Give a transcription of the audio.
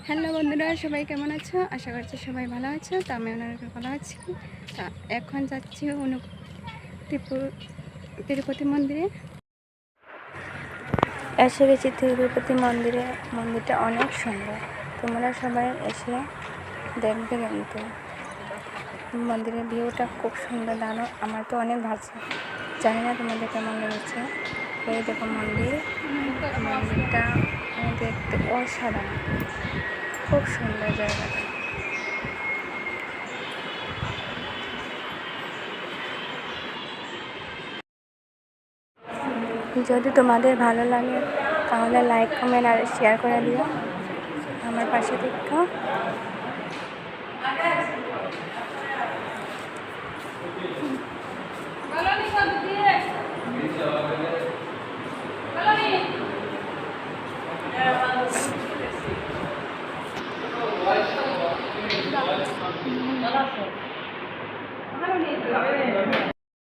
Hello বন্ধুরা, সবাই কেমন আছো? আশা করছি সবাই ভালো আছো। তো আমি ওনারা ভালো আছি। তা এখন যাচ্ছি তিরুপতি মন্দিরে। এসে গেছি তিরুপতি মন্দিরে। মন্দিরটা অনেক সুন্দর, তোমরা সবাই এসে দেখবে। কিন্তু মন্দিরের ভিউটা খুব সুন্দর, দারুণ। আমার তো অনেক ভালো, জানি না তোমাদের কেমন লেগেছে। এই দেখো মন্দিরটা দেখতে অসাধারণ, খুব সুন্দর জায়গাটা। যদি তোমাদের ভালো লাগে তাহলে লাইক, কমেন্ট আর শেয়ার করে দিও। আমার পাশে থেকো।